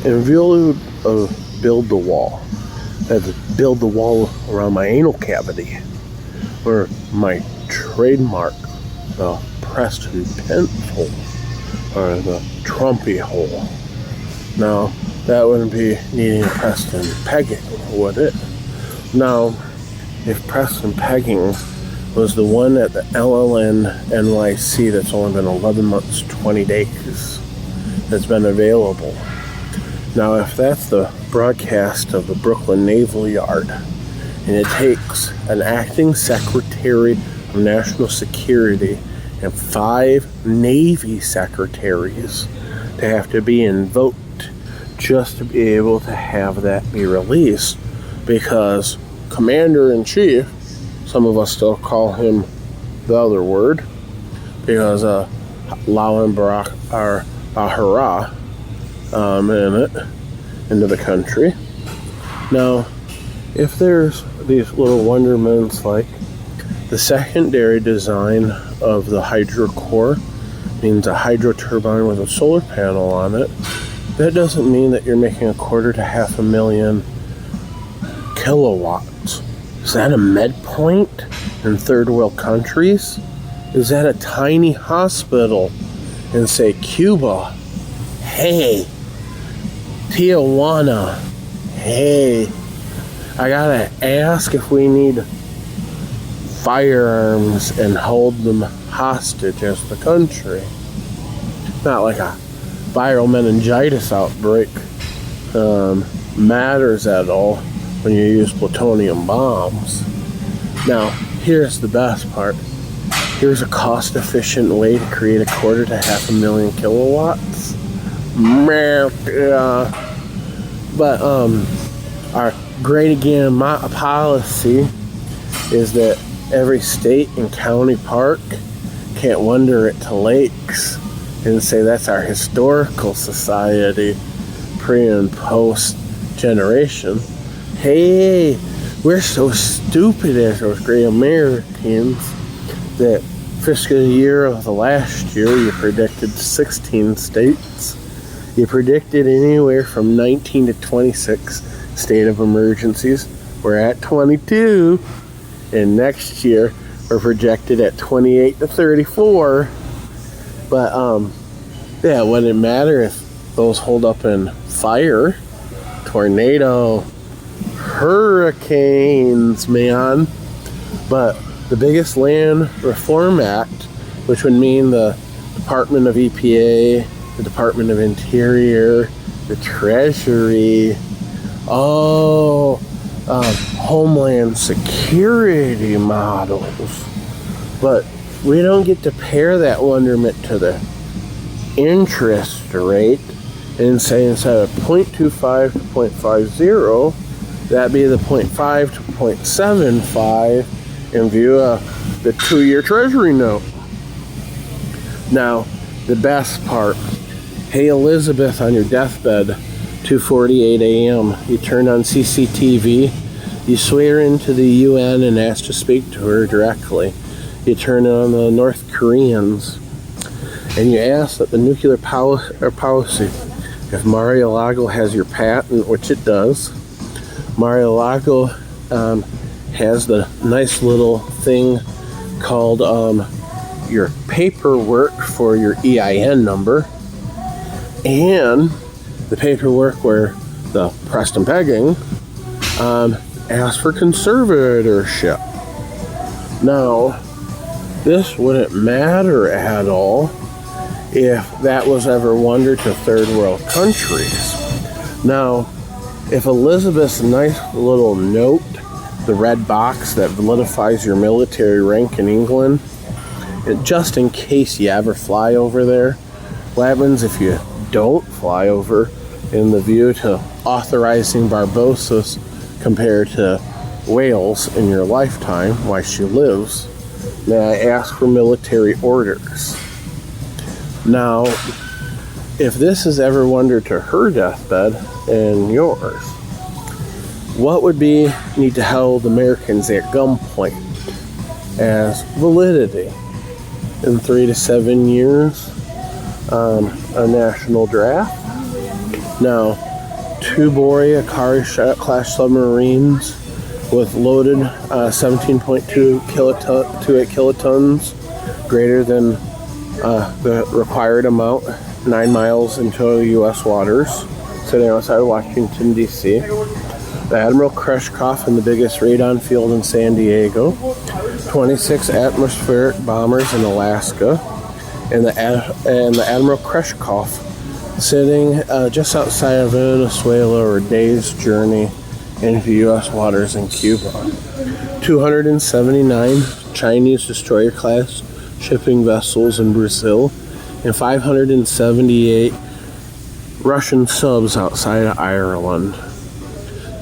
in view of build the wall, I had to build the wall around my anal cavity, or my trademark, the Preston Pence hole, or the Trumpy hole. Now, that wouldn't be needing Preston pegging, would it? Now, if Preston pegging was the one at the LLN NYC that's only been 11 months, 20 days, that's been available. Now, if that's the broadcast of the Brooklyn Naval Yard, and it takes an acting secretary of national security and 5 Navy secretaries to have to be invoked just to be able to have that be released, because Commander-in-Chief, some of us still call him the other word, because allowing Bahara into the country. Now, if there's these little wonderments like the secondary design of the hydro core means a hydro turbine with a solar panel on it, that doesn't mean that you're making 1/4 to 500,000 kilowatts. Is that a med point in third world countries? Is that a tiny hospital in, say, Cuba? Hey, Tijuana. Hey, I gotta ask if we need firearms and hold them hostage as the country. Not like a viral meningitis outbreak matters at all when you use plutonium bombs. Now, here's the best part. Here's a cost-efficient way to create 1/4 to 500,000 kilowatts. But our great again policy is that every state and county park can't wander it to lakes and say that's our historical society pre and post generation. Hey, we're so stupid as those great Americans that fiscal year of the last year you predicted 16 states. You predicted anywhere from 19 to 26 state of emergencies. We're at 22, and next year we're projected at 28 to 34. But yeah, it wouldn't matter if those hold up in fire, tornado, hurricanes, man. But the biggest land reform act, which would mean the Department of EPA, the Department of Interior, the Treasury, Homeland Security models. But we don't get to pair that wonderment to the interest rate and say instead of 0.25 to 0.50, that'd be the 0.5 to 0.75 in view of the 2-year Treasury note. Now, the best part. Hey, Elizabeth, on your deathbed, 2:48 a.m., you turn on CCTV, you swear into the UN and ask to speak to her directly. You turn on the North Koreans, and you ask that the nuclear policy, if Mar-a-Lago has your patent, which it does, Mar-a-Lago has the nice little thing called your paperwork for your EIN number, and the paperwork where the Preston pegging asks for conservatorship. Now, this wouldn't matter at all if that was ever wondered to third world countries. Now, if Elizabeth's nice little note, the red box that validifies your military rank in England, just in case you ever fly over there, what happens if you don't fly over in the view to authorizing Barbados compared to Wales in your lifetime while she lives? May I ask for military orders? Now, if this has ever wondered to her deathbed and yours, what would be need to hold Americans at gunpoint as validity in 3 to 7 years, a national draft? Now, 2 Boreas-class submarines with loaded 17.2 kilotons, greater than the required amount, 9 miles into U.S. waters, sitting outside Washington, D.C. The Admiral Kreshkov in the biggest radon field in San Diego, 26 atmospheric bombers in Alaska, and the Admiral Kreshkov sitting just outside of Venezuela, or a day's journey into U.S. waters in Cuba. 279 Chinese destroyer-class shipping vessels in Brazil, and 578 Russian subs outside of Ireland.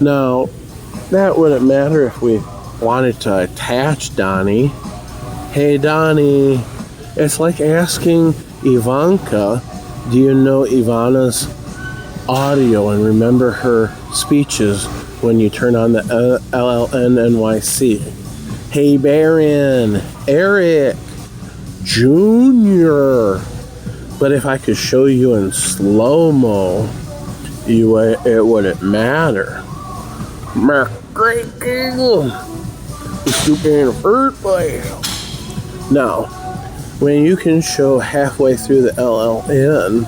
Now, that wouldn't matter if we wanted to attach Donnie. Hey, Donnie, it's like asking Ivanka, do you know Ivana's audio and remember her speeches when you turn on the LLN NYC? Hey, Baron, Eric, Junior. But if I could show you in slow-mo, it wouldn't matter. Great Eagle, stupid in the first place. Now, when you can show halfway through the LLN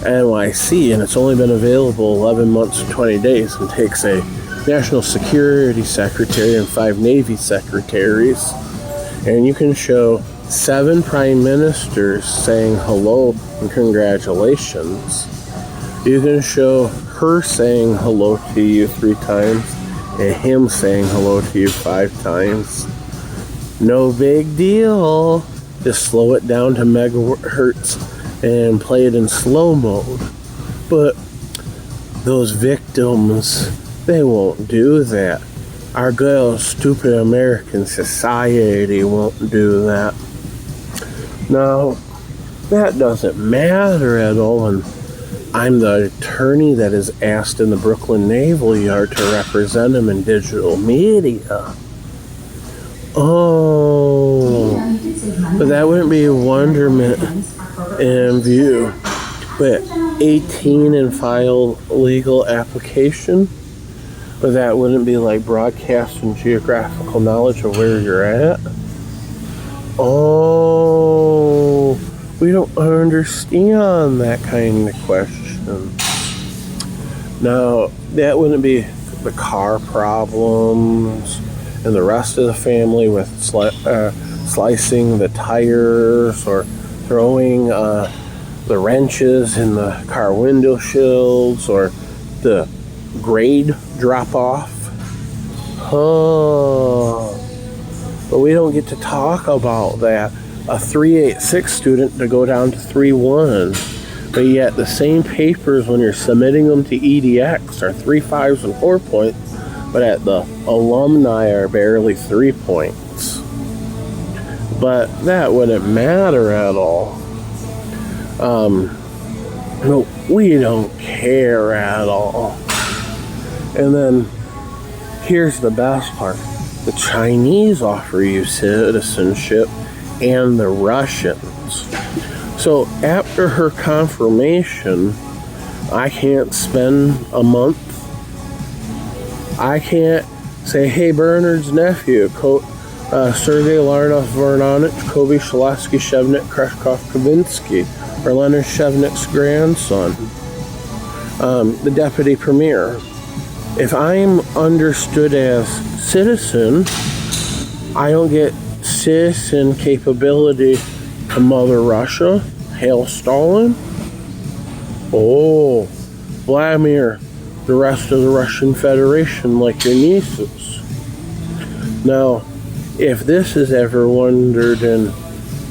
NYC, and it's only been available 11 months and 20 days, and takes a National Security Secretary and 5 Navy Secretaries, and you can show 7 Prime Ministers saying hello and congratulations. You can show her saying hello to you 3 times and him saying hello to you 5 times. No big deal. Just slow it down to megahertz and play it in slow mode. But those victims, they won't do that. Our good old stupid American society won't do that. Now, that doesn't matter at all, and I'm the attorney that is asked in the Brooklyn Naval Yard to represent him in digital media. Oh, but that wouldn't be a wonderment in view. But 18 and file legal application, but that wouldn't be like broadcast and geographical knowledge of where you're at. Oh, we don't understand that kind of question. Now, that wouldn't be the car problems and the rest of the family with slicing the tires or throwing the wrenches in the car window shields or the grade drop off. But we don't get to talk about that. A 386 student to go down to 3-1. But yet the same papers when you're submitting them to EDX are 3 5s and 4 points, but at the alumni are barely 3 points. But that wouldn't matter at all. No, we don't care at all. And then here's the best part. The Chinese offer you citizenship and the Russians. So after her confirmation, I can't spend a month. I can't say, hey, Bernard's nephew, Sergei Larnov Vernonich, Kobe Shalatsky Shevnik Kreshkov Kavinsky, or Leonard Shevnik's grandson, the deputy premier. If I'm understood as citizen, I don't get citizen capability to Mother Russia. Hail Stalin. Oh, Vladimir, the rest of the Russian Federation, like your nieces. Now, if this is ever wondered in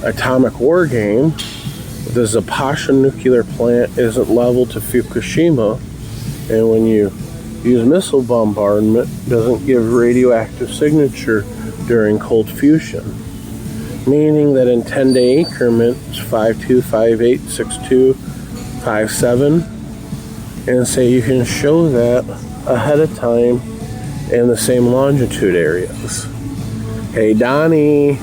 atomic war game, the Zaporizhzhia nuclear plant isn't level to Fukushima, and when you use missile bombardment, doesn't give radioactive signature during cold fusion, meaning that in 10-day increments, 5-2, 5-8, 6-2, 5-7, and say you can show that ahead of time in the same longitude areas. Hey, Donnie,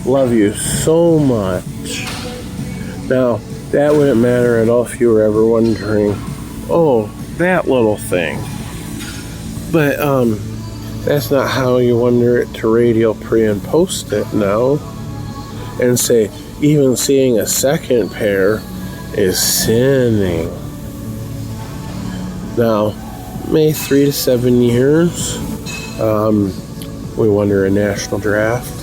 love you so much. Now, That wouldn't matter at all if you were ever wondering, oh, that little thing. But that's not how you wonder it to radial pre and post it now. And say, even seeing a second pair is sinning. Now, May 3 to 7 years, we wonder a national draft.